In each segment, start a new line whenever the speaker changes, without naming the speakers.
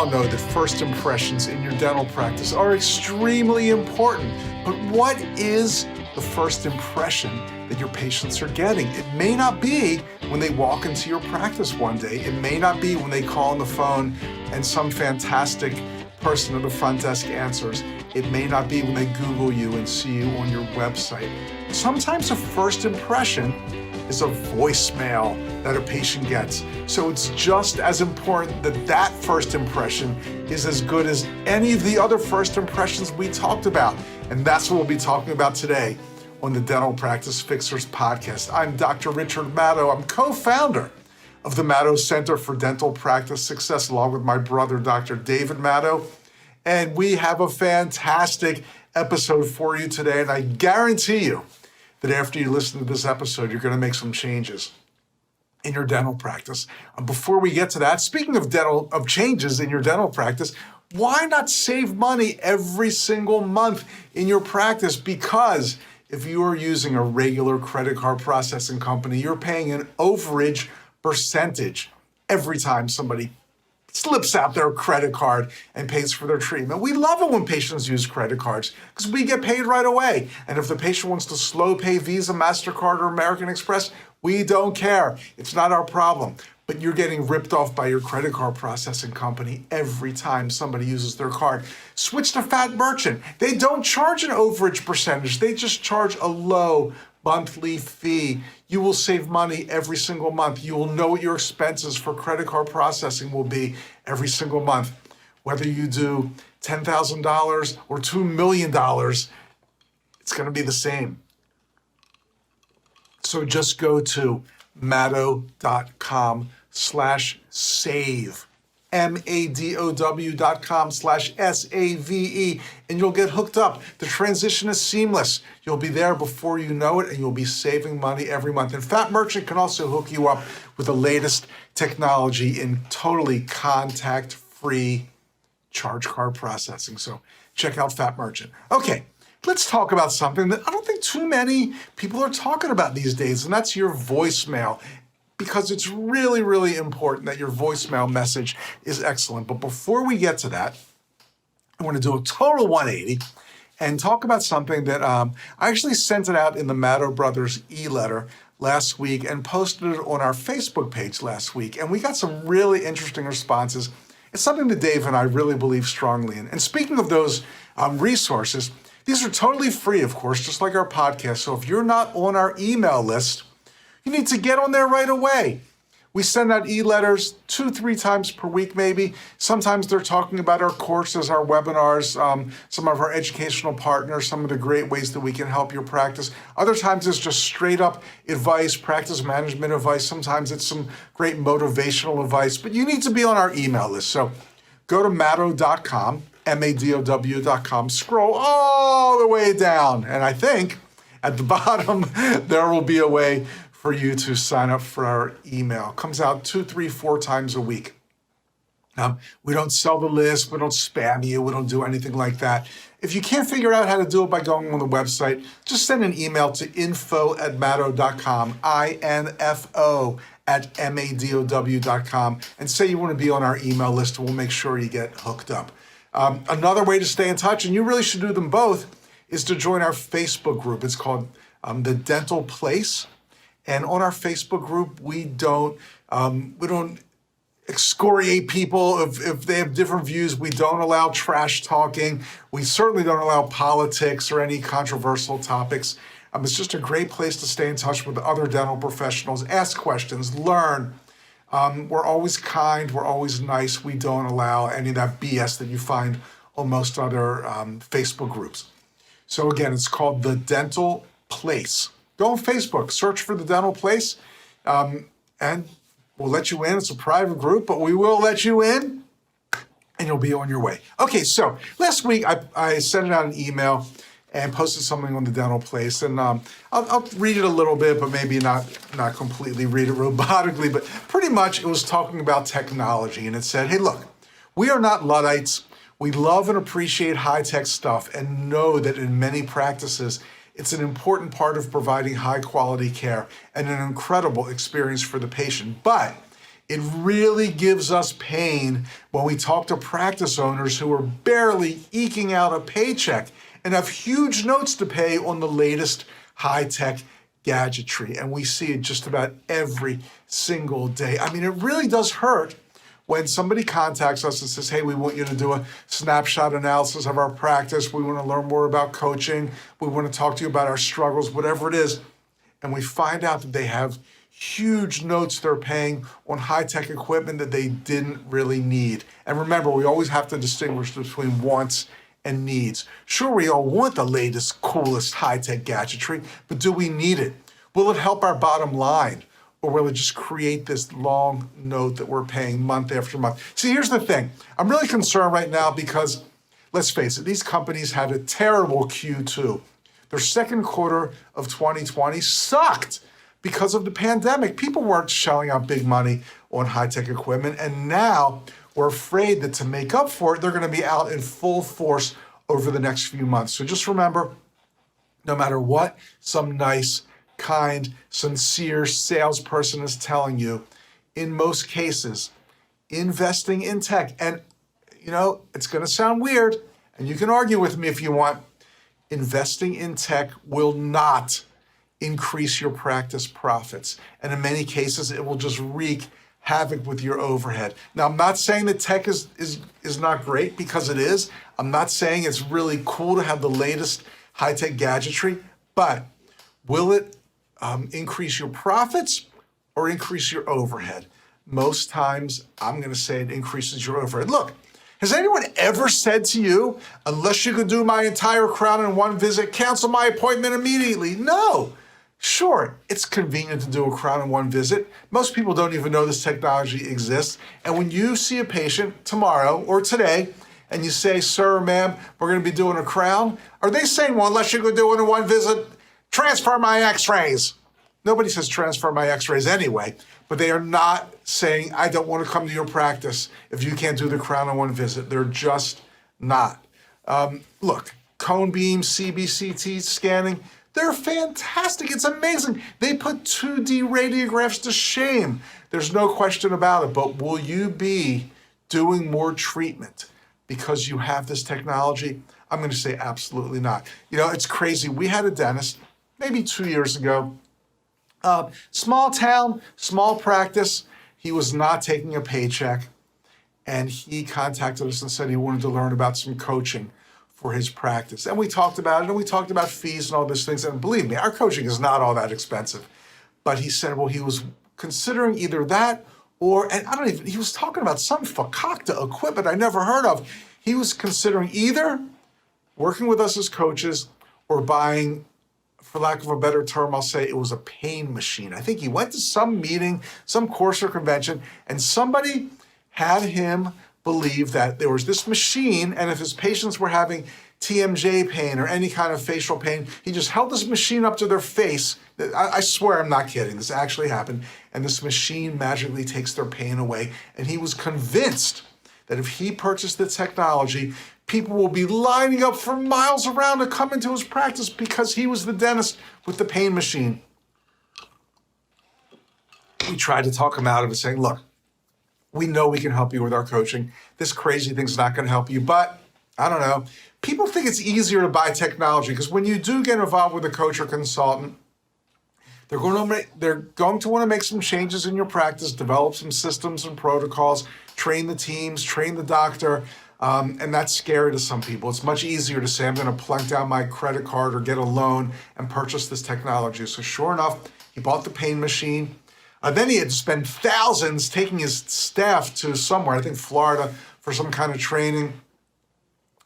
all know that first impressions in your dental practice are extremely important, but what is the first impression that your patients are getting? It may not be when they walk into your practice one day. It may not be when they call on the phone and some fantastic person at the front desk answers. It may not be when they Google you and see you on your website. Sometimes a first impression is a voicemail that a patient gets. So it's just as important that that first impression is as good as any of the other first impressions we talked about. And that's what we'll be talking about today on the Dental Practice Fixers podcast. I'm Dr. Richard Maddow. I'm co-founder of the Maddow Center for Dental Practice Success, along with my brother, Dr. David Maddow. And we have a fantastic episode for you today. And I guarantee you that after you listen to this episode, you're going to make some changes in your dental practice. Before we get to that, speaking of changes in your dental practice, why not save money every single month in your practice? Because if you are using a regular credit card processing company, you're paying an overage percentage every time somebody slips out their credit card and pays for their treatment. We love it when patients use credit cards because we get paid right away. And if the patient wants to slow pay Visa, MasterCard, or American Express, we don't care. It's not our problem. But you're getting ripped off by your credit card processing company every time somebody uses their card. Switch to Fat Merchant. They don't charge an overage percentage. They just charge a low monthly fee. You will save money every single month. You will know what your expenses for credit card processing will be every single month. Whether you do $10,000 or $2 million, it's going to be the same. So just go to maddow.com/save, MADOW.com/SAVE, and you'll get hooked up. The transition is seamless. You'll be there before you know it, and you'll be saving money every month. And Fat Merchant can also hook you up with the latest technology in totally contact-free charge card processing. So check out Fat Merchant. Okay, let's talk about something that I don't think too many people are talking about these days, and that's your voicemail. Because it's really, really important that your voicemail message is excellent. But before we get to that, I want to do a total 180 and talk about something that I actually sent it out in the Maddow Brothers e-letter last week and posted it on our Facebook page last week. And we got some really interesting responses. It's something that Dave and I really believe strongly in. And speaking of those resources, these are totally free, of course, just like our podcast. So if you're not on our email list, you need to get on there right away. We send out e-letters 2-3 times per week, maybe. Sometimes they're talking about our courses, our webinars, some of our educational partners, some of the great ways that we can help your practice. Other times it's just straight up advice, practice management advice. Sometimes it's some great motivational advice, but you need to be on our email list. So go to maddow.com, MADOW.com, scroll all the way down. And I think at the bottom, there will be a way for you to sign up for our email. It comes out 2, 3, 4 times a week. We don't sell the list, we don't spam you, we don't do anything like that. If you can't figure out how to do it by going on the website, just send an email to info@maddow.com, info@MADOW.com, and say you want to be on our email list, and we'll make sure you get hooked up. Another way to stay in touch, and you really should do them both, is to join our Facebook group. It's called The Dental Place. And on our Facebook group, we don't excoriate people if they have different views. We don't allow trash talking. We certainly don't allow politics or any controversial topics. It's just a great place to stay in touch with other dental professionals, ask questions, learn. We're always kind. We're always nice. We don't allow any of that BS that you find on most other Facebook groups. So again, it's called The Dental Place. Go on Facebook, search for The Dental Place, and we'll let you in. It's a private group, but we will let you in, and you'll be on your way. Okay, so last week I sent out an email and posted something on The Dental Place, and I'll read it a little bit, but maybe not completely read it robotically, but pretty much it was talking about technology, and it said, hey, look, we are not Luddites. We love and appreciate high-tech stuff and know that in many practices, it's an important part of providing high-quality care and an incredible experience for the patient. But It really gives us pain when we talk to practice owners who are barely eking out a paycheck and have huge notes to pay on the latest high-tech gadgetry. And we see it just about every single day. I mean, it really does hurt when somebody contacts us and says, hey, we want you to do a snapshot analysis of our practice. We want to learn more about coaching. We want to talk to you about our struggles, whatever it is. And we find out that they have huge notes they're paying on high-tech equipment that they didn't really need. And remember, we always have to distinguish between wants and needs. Sure, we all want the latest, coolest high-tech gadgetry, but do we need it? Will it help our bottom line? Or will it just create this long note that we're paying month after month? See, here's the thing. I'm really concerned right now because, let's face it, these companies had a terrible Q2. Their second quarter of 2020 sucked because of the pandemic. People weren't shelling out big money on high-tech equipment, and now we're afraid that to make up for it, they're going to be out in full force over the next few months. So just remember, no matter what some nice, kind, sincere salesperson is telling you, in most cases, investing in tech, and it's going to sound weird, and you can argue with me if you want, investing in tech will not increase your practice profits. And in many cases, it will just wreak havoc with your overhead. Now, I'm not saying that tech is not great, because it is. I'm not saying it's really cool to have the latest high-tech gadgetry, but will it increase your profits or increase your overhead? Most times, I'm going to say it increases your overhead. Look, has anyone ever said to you, unless you could do my entire crown in one visit, cancel my appointment immediately? No. Sure, it's convenient to do a crown in one visit. Most people don't even know this technology exists. And when you see a patient tomorrow or today, and you say, sir or ma'am, we're going to be doing a crown, are they saying, well, unless you could do it in one visit, transfer my x-rays? Nobody says transfer my x-rays anyway, but they are not saying, I don't want to come to your practice if you can't do the crown in one visit. They're just not. Look, cone beam, CBCT scanning, they're fantastic. It's amazing. They put 2D radiographs to shame. There's no question about it. But will you be doing more treatment because you have this technology? I'm going to say absolutely not. It's crazy. We had a dentist maybe 2 years ago, small town, small practice. He was not taking a paycheck, and he contacted us and said he wanted to learn about some coaching for his practice. And we talked about it, and we talked about fees and all these things. And believe me, our coaching is not all that expensive. But he said, well, he was considering either that or, and he was talking about some fakakta equipment I never heard of. He was considering either working with us as coaches or buying, for lack of a better term, I'll say it was a pain machine. I think he went to some meeting, some course or convention, and somebody had him believe that there was this machine, and if his patients were having TMJ pain or any kind of facial pain, he just held this machine up to their face. I swear I'm not kidding. This actually happened. And this machine magically takes their pain away. And he was convinced that if he purchased the technology, people will be lining up for miles around to come into his practice because he was the dentist with the pain machine. We tried to talk him out of it, saying, look, we know we can help you with our coaching. This crazy thing's not going to help you, but I don't know. People think it's easier to buy technology because when you do get involved with a coach or consultant, they're going to want to make some changes in your practice, develop some systems and protocols, train the teams, train the doctor, and that's scary to some people. It's much easier to say, I'm going to plunk down my credit card or get a loan and purchase this technology. So sure enough, he bought the pain machine. Then he had to spend thousands taking his staff to somewhere, I think Florida, for some kind of training.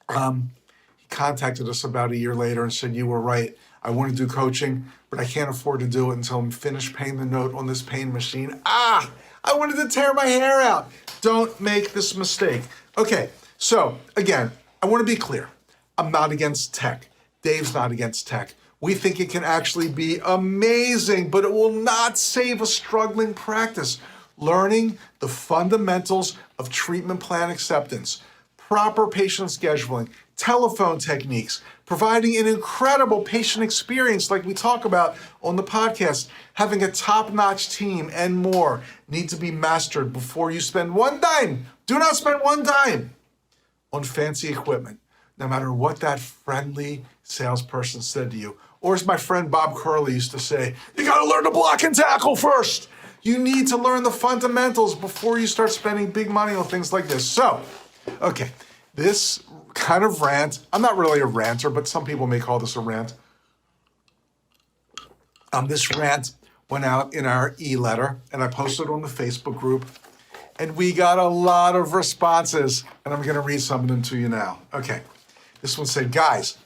He contacted us about a year later and said, you were right. I want to do coaching, but I can't afford to do it until I'm finished paying the note on this pain machine. I wanted to tear my hair out. Don't make this mistake. Okay, so again, I want to be clear. I'm not against tech. Dave's not against tech. We think it can actually be amazing, but it will not save a struggling practice. Learning the fundamentals of treatment plan acceptance, proper patient scheduling, telephone techniques, providing an incredible patient experience like we talk about on the podcast, having a top-notch team, and more need to be mastered before you spend one dime. Do not spend one dime on fancy equipment, no matter what that friendly salesperson said to you. Or as my friend Bob Curley used to say, you gotta learn to block and tackle first. You need to learn the fundamentals before you start spending big money on things like this. So, okay, this kind of rant, I'm not really a ranter, but some people may call this a rant. This rant went out in our e-letter, and I posted it on the Facebook group, and we got a lot of responses, and I'm gonna read some of them to you now. Okay, this one said, guys,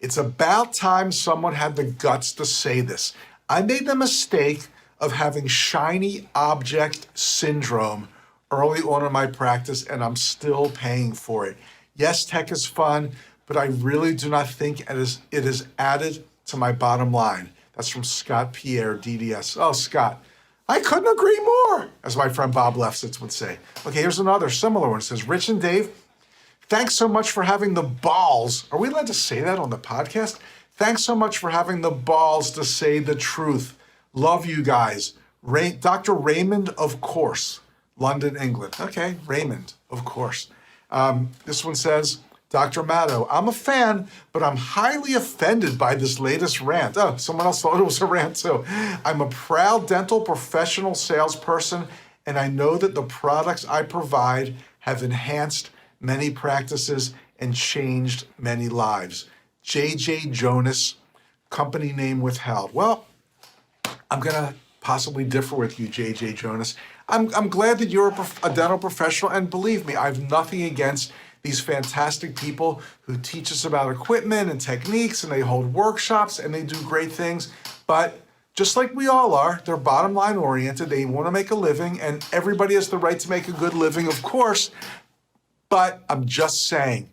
it's about time someone had the guts to say this. I made the mistake of having shiny object syndrome early on in my practice, and I'm still paying for it. Yes, tech is fun, but I really do not think it is added to my bottom line. That's from Scott Pierre, DDS. Oh, Scott, I couldn't agree more, as my friend Bob Lefsitz would say. Okay, here's another similar one. It says, Rich and Dave, thanks so much for having the balls. Are we allowed to say that on the podcast? Thanks so much for having the balls to say the truth. Love you guys. Dr. Raymond, of course. London, England. Okay, Raymond, of course. This one says, Dr. Matto, I'm a fan, but I'm highly offended by this latest rant. Oh, someone else thought it was a rant too. I'm a proud dental professional salesperson, and I know that the products I provide have enhanced many practices and changed many lives. J.J. Jonas, company name withheld. Well, I'm going to possibly differ with you, J.J. Jonas. I'm glad that you're a dental professional, and believe me, I have nothing against these fantastic people who teach us about equipment and techniques, and they hold workshops, and they do great things. But just like we all are, they're bottom line oriented. They want to make a living, and everybody has the right to make a good living, of course. But I'm just saying,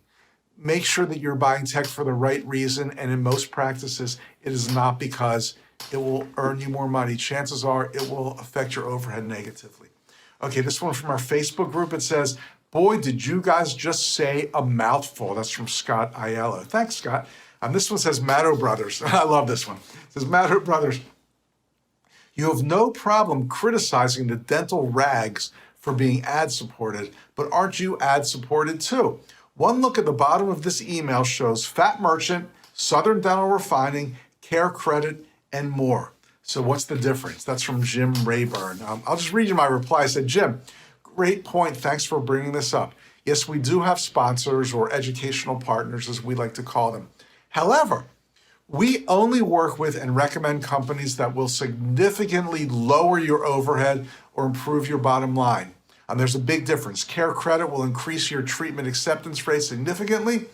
make sure that you're buying tech for the right reason, and in most practices, it is not because it will earn you more money. Chances are it will affect your overhead negatively. Okay, this one from our Facebook group, it says, boy, did you guys just say a mouthful. That's from Scott Aiello. Thanks, Scott. This one says, Matto Brothers. I love this one. It says, Matto Brothers, you have no problem criticizing the dental rags for being ad-supported, but aren't you ad-supported too? One look at the bottom of this email shows Fat Merchant, Southern Dental Refining, Care Credit, and more. So what's the difference? That's from Jim Rayburn. I'll just read you my reply. I said, Jim, great point. Thanks for bringing this up. Yes, we do have sponsors or educational partners, as we like to call them. However, we only work with and recommend companies that will significantly lower your overhead or improve your bottom line. There's a big difference. Care Credit will increase your treatment acceptance rate significantly.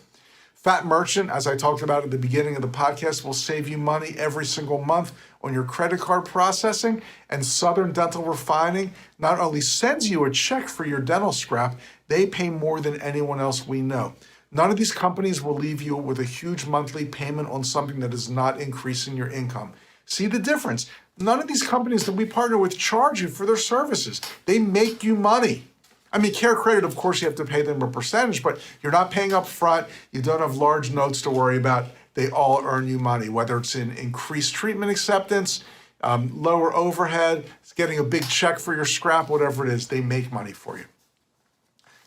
Fat Merchant, as I talked about at the beginning of the podcast, will save you money every single month on your credit card processing. And Southern Dental Refining not only sends you a check for your dental scrap, they pay more than anyone else we know. None of these companies will leave you with a huge monthly payment on something that is not increasing your income. See the difference? None of these companies that we partner with charge you for their services. They make you money. I mean, Care Credit, of course, you have to pay them a percentage, but you're not paying up front. You don't have large notes to worry about. They all earn you money, whether it's in increased treatment acceptance, lower overhead, it's getting a big check for your scrap, whatever it is, they make money for you.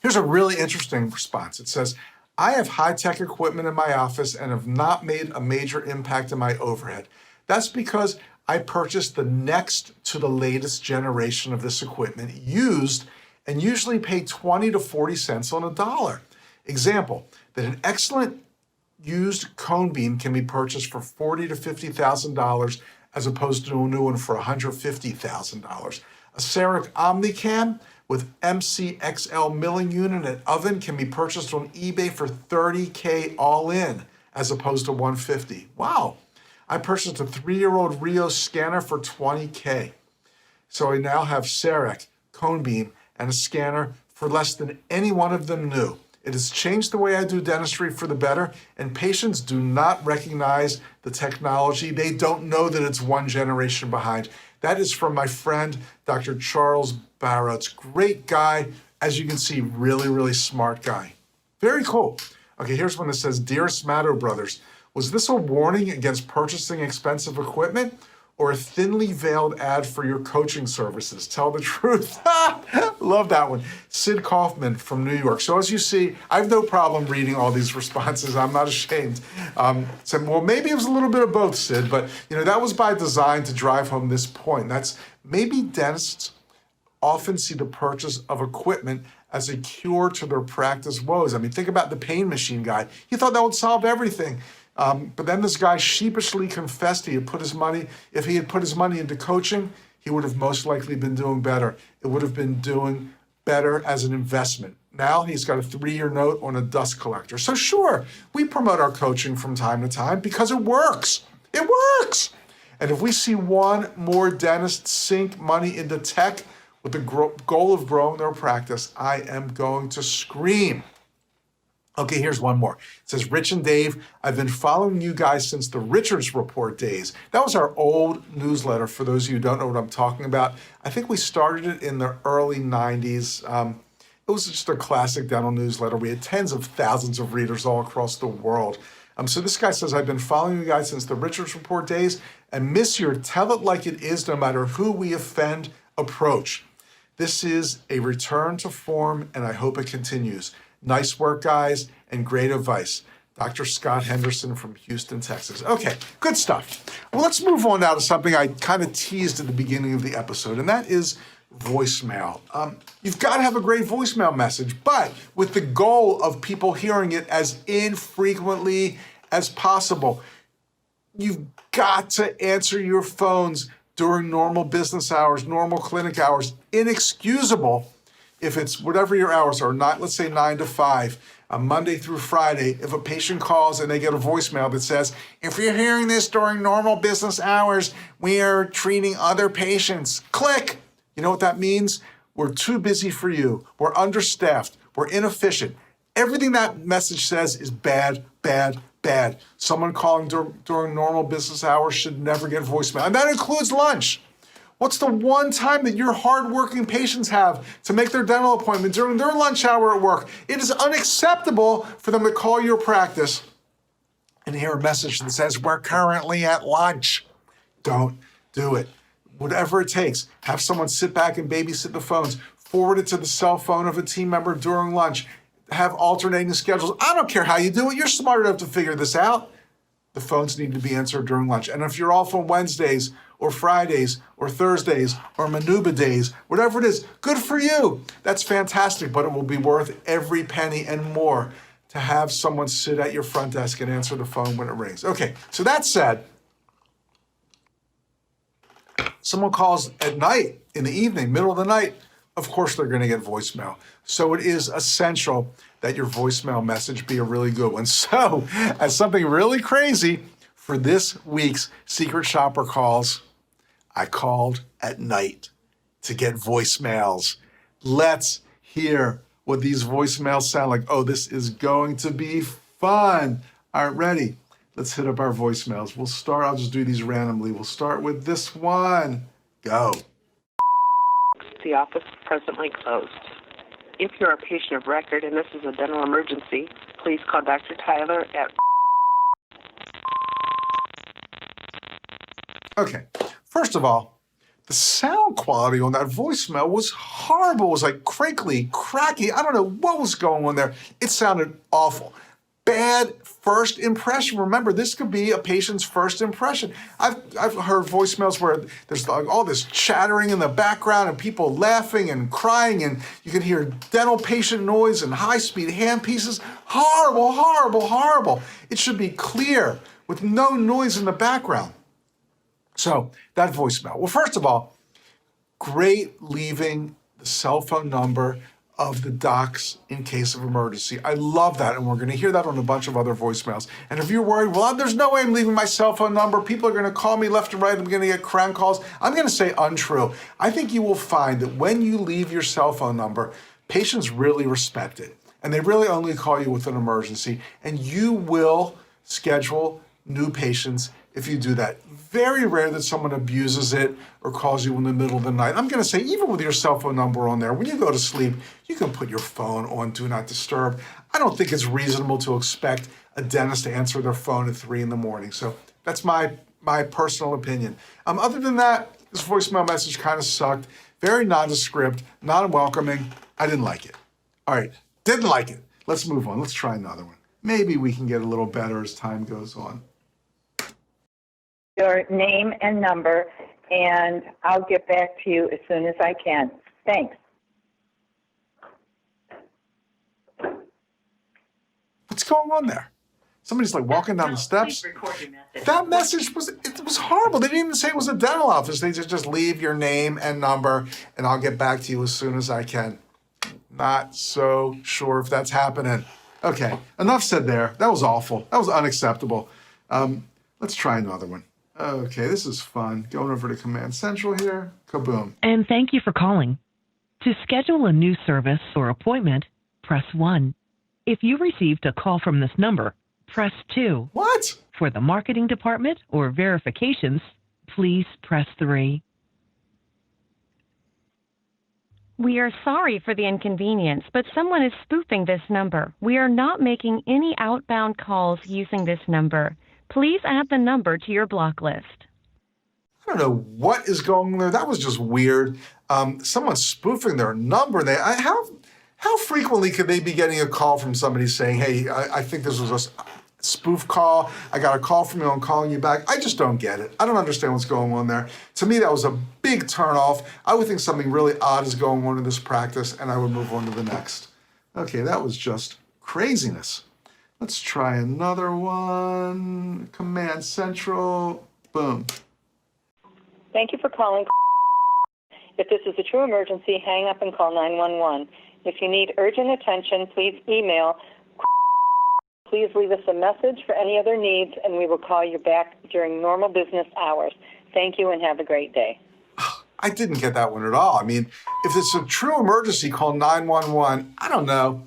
Here's a really interesting response. It says, I have high-tech equipment in my office and have not made a major impact in my overhead. That's because I purchased the next to the latest generation of this equipment used and usually pay 20 to 40 cents on a dollar. Example, that an excellent used cone beam can be purchased for $40,000 to $50,000 as opposed to a new one for $150,000. A CEREC Omnicam with MCXL milling unit and oven can be purchased on eBay for $30K all in as opposed to $150. Wow. I purchased a 3-year-old Rio scanner for $20K. So I now have CEREC, cone beam, and a scanner for less than any one of them new. It has changed the way I do dentistry for the better, and patients do not recognize the technology. They don't know that it's one generation behind. That is from my friend, Dr. Charles Barrows. Great guy. As you can see, really, really smart guy. Very cool. Okay, here's one that says, Dear Smatto Brothers, was this a warning against purchasing expensive equipment or a thinly veiled ad for your coaching services? Tell the truth. Love that one. Sid Kaufman from New York. So as you see, I have no problem reading all these responses. I'm not ashamed. So, well, maybe it was a little bit of both, Sid, but that was by design to drive home this point. That's maybe dentists often see the purchase of equipment as a cure to their practice woes. I mean, think about the pain machine guy. He thought that would solve everything. But then this guy sheepishly confessed if he had put his money into coaching, he would have most likely been doing better. It would have been doing better as an investment. Now he's got a 3-year note on a dust collector. So sure, we promote our coaching from time to time because it works. It works. And if we see one more dentist sink money into tech with the goal of growing their practice, I am going to scream. Okay, here's one more. It says, Rich and Dave, I've been following you guys since the Richards Report days. That was our old newsletter, for those of you who don't know what I'm talking about. I think we started it in the early 90s. It was just a classic dental newsletter. We had tens of thousands of readers all across the world. So this guy says, I've been following you guys since the Richards Report days and miss your tell it like it is no matter who we offend approach. This is a return to form, and I hope it continues. Nice work, guys, and great advice. Dr. Scott Henderson from Houston, Texas. Okay, good stuff. Well, let's move on now to something I kind of teased at the beginning of the episode, and that is voicemail. You've got to have a great voicemail message, but with the goal of people hearing it as infrequently as possible. You've got to answer your phones during normal business hours, normal clinic hours. Inexcusable if it's whatever your hours are, not, let's say 9 to 5, Monday through Friday. If a patient calls and they get a voicemail that says, if you're hearing this during normal business hours, we are treating other patients. Click. You know what that means? We're too busy for you. We're understaffed. We're inefficient. Everything that message says is bad, bad, bad. Someone calling during normal business hours should never get voicemail. And that includes lunch. What's the one time that your hardworking patients have to make their dental appointment during their lunch hour at work? It is unacceptable for them to call your practice and hear a message that says, we're currently at lunch. Don't do it. Whatever it takes, have someone sit back and babysit the phones, forward it to the cell phone of a team member during lunch, have alternating schedules. I don't care how you do it. You're smart enough to figure this out. The phones need to be answered during lunch. And if you're off on Wednesdays or Fridays or Thursdays or Manuba days, whatever it is, good for you. That's fantastic, but it will be worth every penny and more to have someone sit at your front desk and answer the phone when it rings. Okay, so that said, someone calls at night, in the evening, middle of the night, of course they're going to get voicemail. So it is essential that your voicemail message be a really good one. So, as something really crazy, for this week's Secret Shopper Calls, I called at night to get voicemails. Let's hear what these voicemails sound like. Oh, this is going to be fun. All right, ready? Let's hit up our voicemails. I'll just do these randomly. We'll start with this one. Go.
The office is presently closed. If you're a patient of record and this is a dental emergency, please call Dr. Tyler at...
Okay, first of all, the sound quality on that voicemail was horrible. It was like crinkly, cracky. I don't know what was going on there. It sounded awful. Bad first impression. Remember, this could be a patient's first impression. I've heard voicemails where there's like all this chattering in the background and people laughing and crying, and you can hear dental patient noise and high-speed hand pieces. Horrible, horrible, horrible. It should be clear with no noise in the background. So that voicemail. Well, first of all, great leaving the cell phone number of the docs in case of emergency. I love that, and we're going to hear that on a bunch of other voicemails. And if you're worried, well, there's no way I'm leaving my cell phone number. People are going to call me left and right. I'm going to get crank calls. I'm going to say untrue. I think you will find that when you leave your cell phone number, patients really respect it, and they really only call you with an emergency, and you will schedule new patients if you do that. very rare that someone abuses it or calls you in the middle of the night. I'm going to say, even with your cell phone number on there, when you go to sleep, you can put your phone on Do Not Disturb. I don't think it's reasonable to expect a dentist to answer their phone at 3 in the morning. So that's my personal opinion. Other than that, this voicemail message kind of sucked. Very nondescript, not welcoming. I didn't like it. All right, didn't like it. Let's move on. Let's try another one. Maybe we can get a little better as time goes on.
Your name and number, and I'll get back to you as soon as I can. Thanks.
What's going on there? Somebody's like walking down the steps. That message was horrible. They didn't even say it was a dental office. They just leave your name and number, and I'll get back to you as soon as I can. Not so sure if that's happening. Okay, enough said there. That was awful. That was unacceptable. Let's try another one. Okay, this is fun. Going over to Command Central here. Kaboom.
And thank you for calling. To schedule a new service or appointment, press 1. If you received a call from this number, press 2.
What?
For the marketing department or verifications, please press 3.
We are sorry for the inconvenience, but someone is spoofing this number. We are not making any outbound calls using this number. Please add the number to your block list.
I don't know what is going on there. That was just weird. Someone spoofing their number. How frequently could they be getting a call from somebody saying, hey, I think this was a spoof call. I got a call from you. I'm calling you back. I just don't get it. I don't understand what's going on there. To me, that was a big turnoff. I would think something really odd is going on in this practice, and I would move on to the next. Okay, that was just craziness. Let's try another one. Command Central. Boom.
Thank you for calling. If this is a true emergency, hang up and call 911. If you need urgent attention, please email. Please leave us a message for any other needs, and we will call you back during normal business hours. Thank you, and have a great day.
I didn't get that one at all. I mean, if it's a true emergency, call 911. I don't know.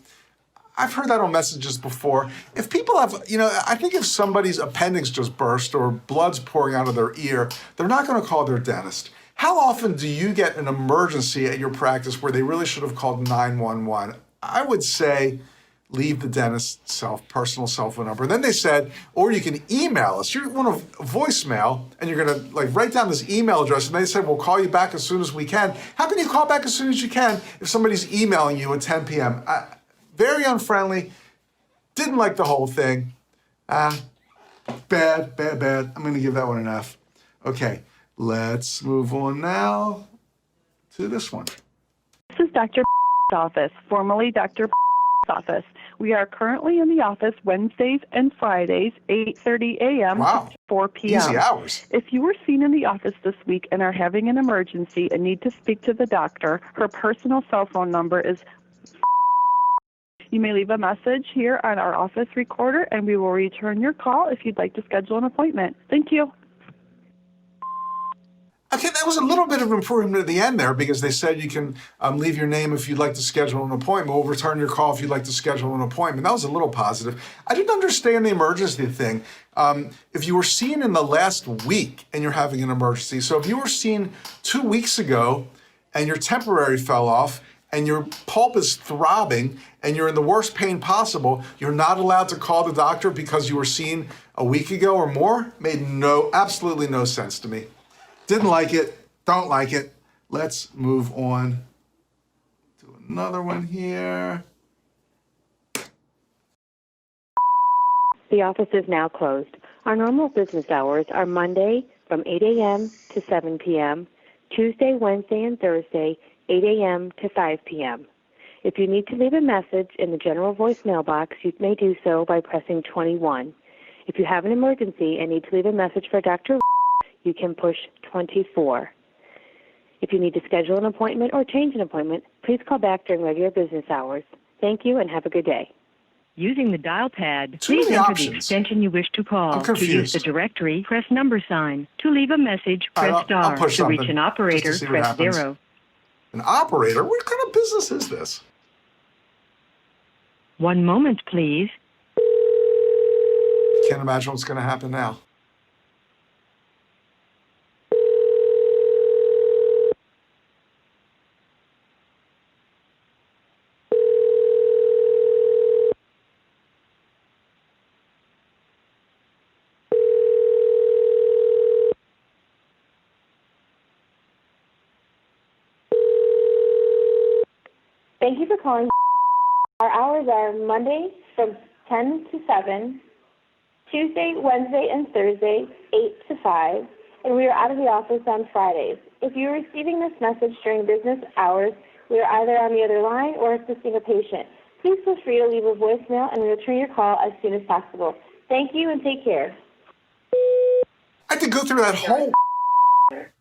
I've heard that on messages before. If people have, I think if somebody's appendix just burst or blood's pouring out of their ear, they're not going to call their dentist. How often do you get an emergency at your practice where they really should have called 911? I would say leave the dentist's personal cell phone number. And then they said, or you can email us. You want a voicemail, and you're going to write down this email address, and they said, we'll call you back as soon as we can. How can you call back as soon as you can if somebody's emailing you at 10 p.m.? Very unfriendly. Didn't like the whole thing. Bad. I'm going to give that one an F. Okay, let's move on now to this one.
This is Dr. office, formerly Dr. office. We are currently in the office Wednesdays and Fridays, 8:30 a.m.
Wow.
to 4 p.m.
Easy hours.
If you were seen in the office this week and are having an emergency and need to speak to the doctor, her personal cell phone number is. You may leave a message here on our office recorder, and we will return your call if you'd like to schedule an appointment. Thank you.
Okay, that was a little bit of improvement at the end there because they said you can leave your name if you'd like to schedule an appointment. We'll return your call if you'd like to schedule an appointment. That was a little positive. I didn't understand the emergency thing. If you were seen in the last week and you're having an emergency, so if you were seen 2 weeks ago and your temporary fell off and your pulp is throbbing and you're in the worst pain possible, you're not allowed to call the doctor because you were seen a week ago or more? Made absolutely no sense to me. Didn't like it, don't like it. Let's move on to another one here.
The office is now closed. Our normal business hours are Monday from 8 a.m. to 7 p.m., Tuesday, Wednesday, and Thursday, 8 a.m. to 5 p.m. If you need to leave a message in the general voicemail box, you may do so by pressing 21. If you have an emergency and need to leave a message for Dr. you can push 24. If you need to schedule an appointment or change an appointment, please call back during regular business hours. Thank you and have a good day.
Using the dial pad,
Too
please
many
enter
options.
the extension you wish to call.
I'm
To
confused.
use the directory, press number sign. To leave a message,
All right,
press
I'll
star.
push
To reach
something
an operator,
just to see what
press
happens.
0.
An operator? What kind of business is this?
1 moment, please.
Can't imagine what's going to happen now.
Thank you for calling. Our hours are Monday from 10 to 7, Tuesday, Wednesday, and Thursday, 8 to 5, and we are out of the office on Fridays. If you are receiving this message during business hours, we are either on the other line or assisting a patient. Please feel free to leave a voicemail, and we will return your call as soon as possible. Thank you, and take care.
I had to go through that whole...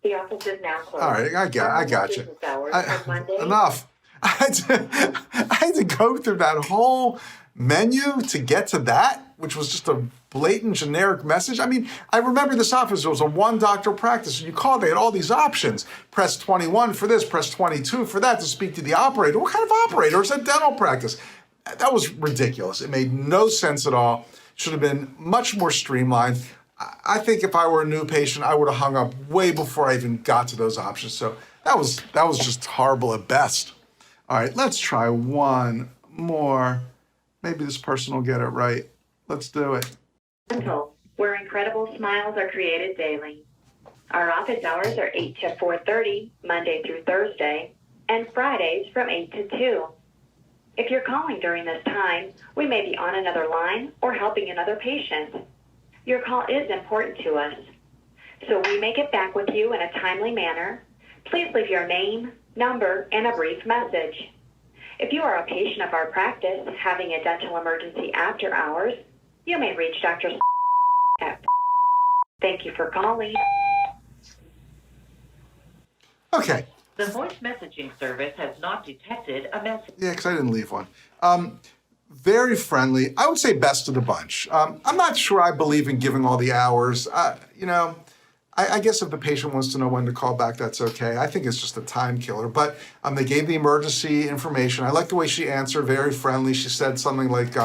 The office is now closed.
All right, I got you.
Monday.
Enough. I had to go through that whole menu to get to that, which was just a blatant generic message. I mean, I remember this office, it was a one doctor practice. You called, they had all these options. Press 21 for this, press 22 for that to speak to the operator. What kind of operator? It's a dental practice. That was ridiculous. It made no sense at all. Should have been much more streamlined. I think if I were a new patient, I would have hung up way before I even got to those options. So that was just horrible at best. All right, let's try one more. Maybe this person will get it right. Let's do it.
Dental, where incredible smiles are created daily. Our office hours are 8 to 4:30, Monday through Thursday, and Fridays from 8 to 2. If you're calling during this time, we may be on another line or helping another patient. Your call is important to us, so we may get back with you in a timely manner. Please leave your name, number, and a brief message. If you are a patient of our practice having a dental emergency after hours, you may reach Dr. at. Thank you for calling.
Okay.
The voice messaging service has not detected a message.
Yeah, because I didn't leave one. Very friendly. I would say best of the bunch. I'm not sure I believe in giving all the hours. I guess if the patient wants to know when to call back, that's okay. I think it's just a time killer. But they gave the emergency information. I like the way she answered, very friendly. She said something like,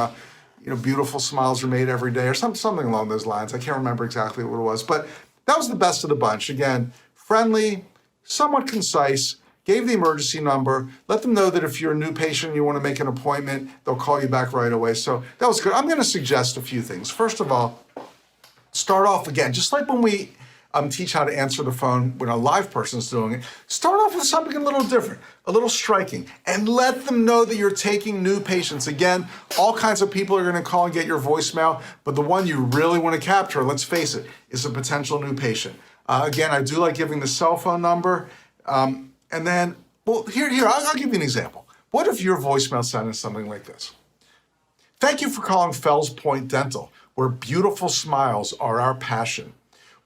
beautiful smiles are made every day, or something along those lines. I can't remember exactly what it was. But that was the best of the bunch. Again, friendly, somewhat concise, gave the emergency number, let them know that if you're a new patient and you want to make an appointment, they'll call you back right away. So that was good. I'm going to suggest a few things. First of all, start off again, just like when we teach how to answer the phone when a live person's doing it, start off with something a little different, a little striking, and let them know that you're taking new patients. Again, all kinds of people are going to call and get your voicemail, but the one you really want to capture, let's face it, is a potential new patient. Again, I do like giving the cell phone number. And then, here, I'll give you an example. What if your voicemail sounded something like this? Thank you for calling Fells Point Dental, where beautiful smiles are our passion.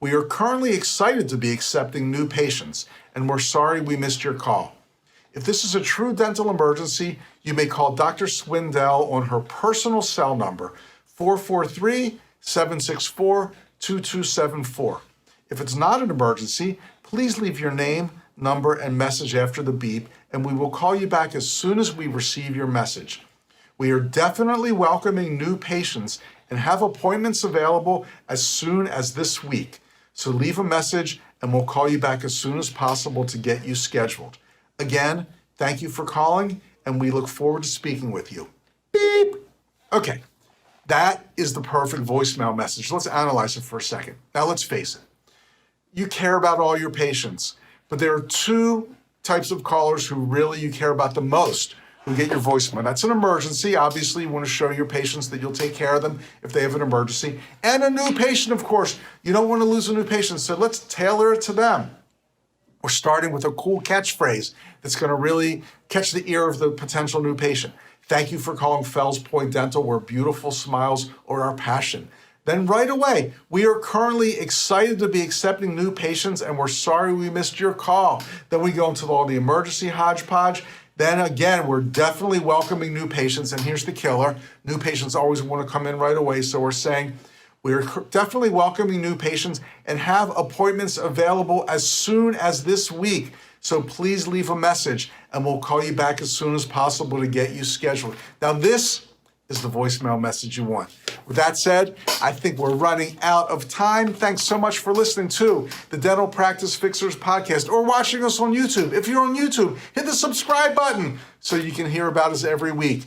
We are currently excited to be accepting new patients, and we're sorry we missed your call. If this is a true dental emergency, you may call Dr. Swindell on her personal cell number, 443-764-2274. If it's not an emergency, please leave your name, number, and message after the beep, and we will call you back as soon as we receive your message. We are definitely welcoming new patients and have appointments available as soon as this week. So leave a message and we'll call you back as soon as possible to get you scheduled. Again, thank you for calling, and we look forward to speaking with you. Beep. Okay, that is the perfect voicemail message. Let's analyze it for a second. Now let's face it. You care about all your patients, but there are two types of callers who really you care about the most who get your voicemail. That's an emergency. Obviously, you want to show your patients that you'll take care of them if they have an emergency. And a new patient, of course. You don't want to lose a new patient, so let's tailor it to them. We're starting with a cool catchphrase that's going to really catch the ear of the potential new patient. Thank you for calling Fells Point Dental, where beautiful smiles are our passion. Then right away, we are currently excited to be accepting new patients, and we're sorry we missed your call. Then we go into all the emergency hodgepodge. Then again, we're definitely welcoming new patients, and here's the killer. New patients always want to come in right away, so we're saying we're definitely welcoming new patients and have appointments available as soon as this week. So please leave a message, and we'll call you back as soon as possible to get you scheduled. Now this is the voicemail message you want. With that said, I think we're running out of time. Thanks so much for listening to the Dental Practice Fixers podcast or watching us on YouTube. If you're on YouTube, hit the subscribe button so you can hear about us every week.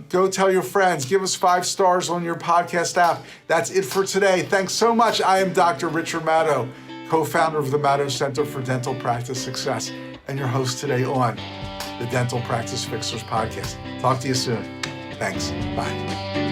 Go tell your friends. Give us 5 stars on your podcast app. That's it for today. Thanks so much. I am Dr. Richard Maddow, co-founder of the Maddow Center for Dental Practice Success, and your host today on the Dental Practice Fixers podcast. Talk to you soon. Thanks. Bye.